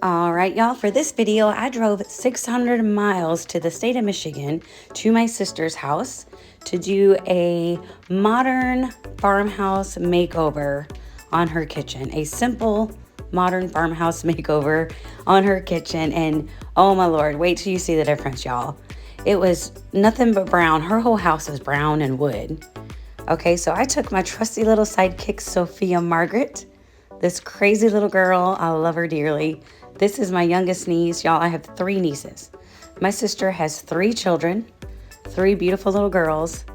All right, y'all, for this video, I drove 600 miles to the state of Michigan to my sister's house to do a modern farmhouse makeover on her kitchen. A simple modern farmhouse makeover on her kitchen. And oh my Lord, wait till you see the difference, y'all. It was nothing but brown. Her whole house is brown and wood. Okay, so I took my trusty little sidekick, Sophia Margaret, this crazy little girl. I love her dearly. This is my youngest niece. Y'all, I have 3 nieces. My sister has 3 children, 3 beautiful little girls.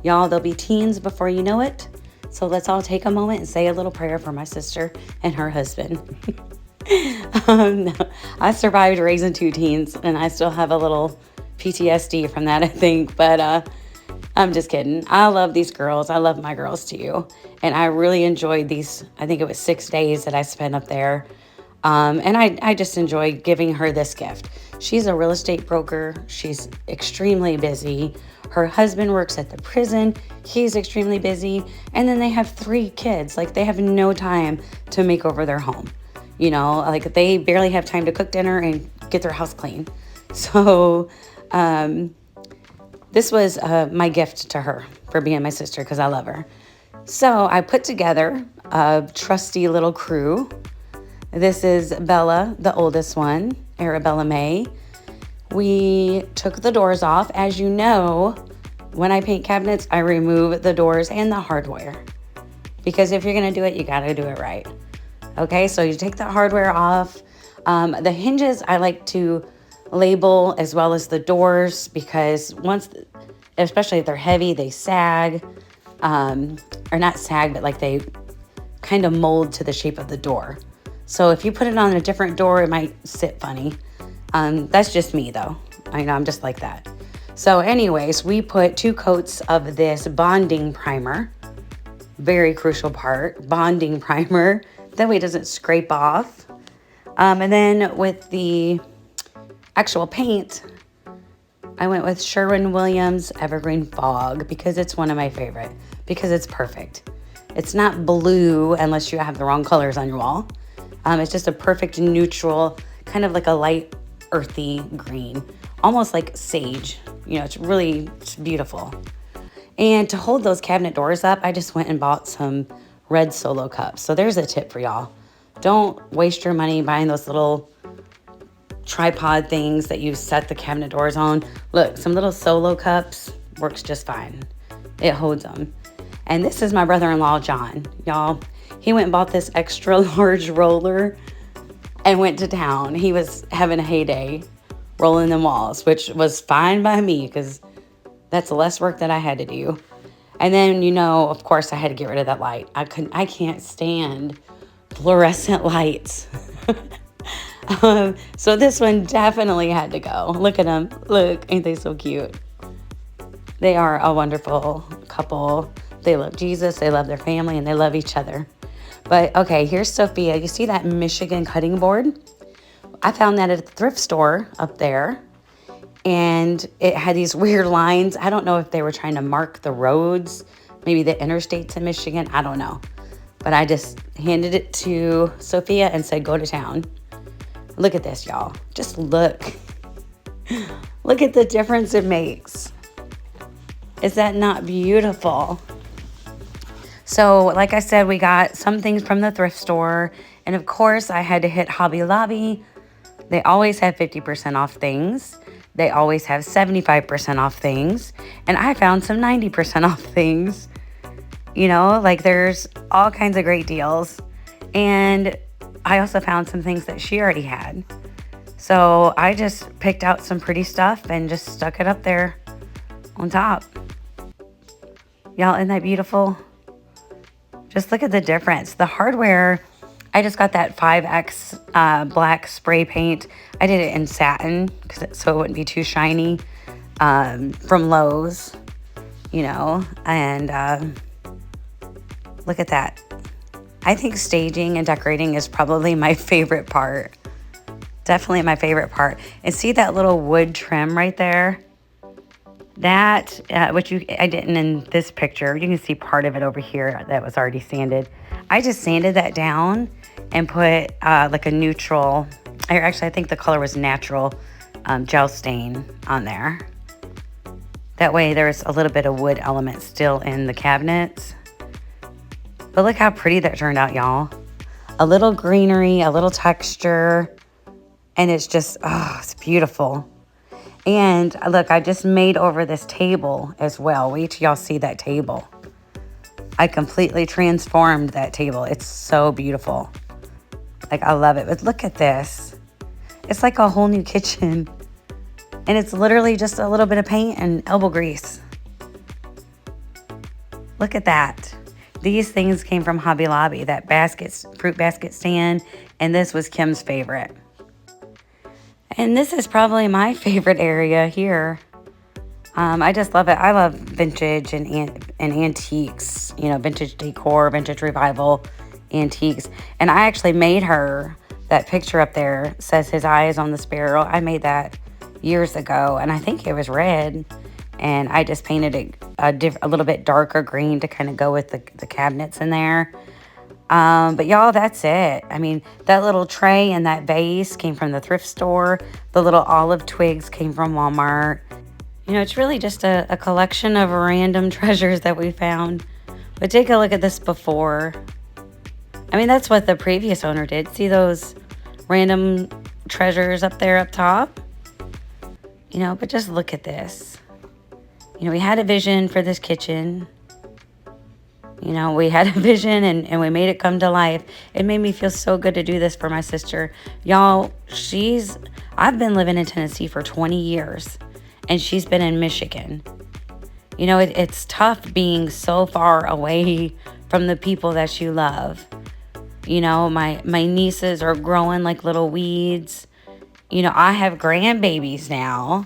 Y'all, they'll be teens before you know it. So let's all take a moment and say a little prayer for my sister and her husband. No, I survived raising 2 teens, and I still have a little PTSD from that, I think. But I'm just kidding. I love these girls. I love my girls too. And I really enjoyed these, I think it was 6 days that I spent up there. And I just enjoy giving her this gift. She's a real estate broker. She's extremely busy. Her husband works at the prison. He's extremely busy. And then they have 3 kids. Like, they have no time to make over their home. You know, like, they barely have time to cook dinner and get their house clean. So, this was my gift to her for being my sister, because I love her. So I put together a trusty little crew. This is Bella, the oldest one, Arabella May. We took the doors off. As you know, when I paint cabinets, I remove the doors and the hardware. Because if you're going to do it, you got to do it right. Okay, so you take the hardware off. The hinges I like to label, as well as the doors, because especially if they're heavy, they sag. Or not sag, but like they kind of mold to the shape of the door. So if you put it on a different door, it might sit funny. That's just me though. I know, I'm just like that. So anyways, we put 2 coats of this bonding primer. Very crucial part, bonding primer. That way it doesn't scrape off. And then with the actual paint, I went with Sherwin Williams Evergreen Fog, because it's one of my favorite, because it's perfect. It's not blue unless you have the wrong colors on your wall. It's just a perfect neutral, kind of like a light earthy green, almost like sage. You know, it's beautiful. And to hold those cabinet doors up, I just went and bought some red Solo cups. So there's a tip for y'all. Don't waste your money buying those little tripod things that you set the cabinet doors on. Look, some little Solo cups works just fine. It holds them. And this is my brother-in-law, John. Y'all, he went and bought this extra large roller and went to town. He was having a heyday rolling them walls, which was fine by me, because that's less work that I had to do. And then, you know, of course, I had to get rid of that light. I can't stand fluorescent lights. So this one definitely had to go. Look at them. Look, ain't they so cute? They are a wonderful couple. They love Jesus, they love their family, and they love each other. But okay, here's Sophia. You see that Michigan cutting board? I found that at the thrift store up there. And it had these weird lines. I don't know if they were trying to mark the roads, maybe the interstates in Michigan. I don't know. But I just handed it to Sophia and said, go to town. Look at this, y'all. Just look. Look at the difference it makes. Is that not beautiful? So, like I said, we got some things from the thrift store. And of course, I had to hit Hobby Lobby. They always have 50% off things. They always have 75% off things. And I found some 90% off things. You know, like, there's all kinds of great deals. And I also found some things that she already had. So I just picked out some pretty stuff and just stuck it up there on top. Y'all, isn't that beautiful? Just look at the difference. The hardware, I just got that 5X black spray paint. I did it in satin so it wouldn't be too shiny, from Lowe's, you know. And look at that. I think staging and decorating is probably my favorite part. Definitely my favorite part. And see that little wood trim right there? That, which I didn't in this picture. You can see part of it over here that was already sanded. I just sanded that down and put like a neutral Actually, I think the color was natural gel stain on there. That way there's a little bit of wood element still in the cabinets. But look how pretty that turned out, y'all. A little greenery, a little texture, and it's just, oh, it's beautiful. And look, I just made over this table as well. Wait till y'all see that table. I completely transformed that table. It's so beautiful. Like, I love it. But look at this. It's like a whole new kitchen. And it's literally just a little bit of paint and elbow grease. Look at that. These things came from Hobby Lobby, that fruit basket stand, and this was Kim's favorite. And this is probably my favorite area here. I just love it. I love vintage and antiques, you know, vintage decor, vintage revival antiques. And I actually made her, that picture up there says his eyes on the sparrow. I made that years ago, and I think it was red. And I just painted it a little bit darker green to kind of go with the cabinets in there. But y'all, that's it. I mean, that little tray and that vase came from the thrift store. The little olive twigs came from Walmart. You know, it's really just a collection of random treasures that we found. But take a look at this before. I mean, that's what the previous owner did. See those random treasures up there up top? You know, but just look at this. You know, we had a vision for this kitchen. You know, we had a vision and we made it come to life. It made me feel so good to do this for my sister. Y'all, I've been living in Tennessee for 20 years and she's been in Michigan. You know, it's tough being so far away from the people that you love. You know, my nieces are growing like little weeds. You know, I have grandbabies now.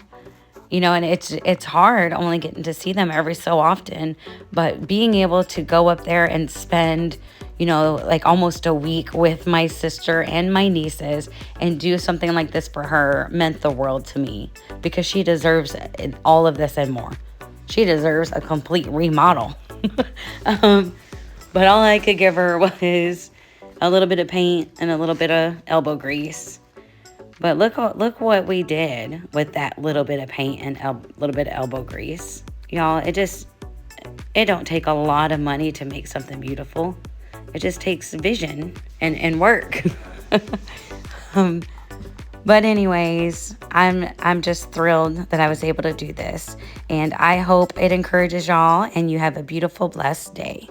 You know, and it's hard only getting to see them every so often. But being able to go up there and spend, you know, like almost a week with my sister and my nieces and do something like this for her meant the world to me. Because she deserves all of this and more. She deserves a complete remodel. But all I could give her was a little bit of paint and a little bit of elbow grease. But look what we did with that little bit of paint and a little bit of elbow grease. Y'all, it don't take a lot of money to make something beautiful. It just takes vision and work. But anyways, I'm just thrilled that I was able to do this. And I hope it encourages y'all and you have a beautiful, blessed day.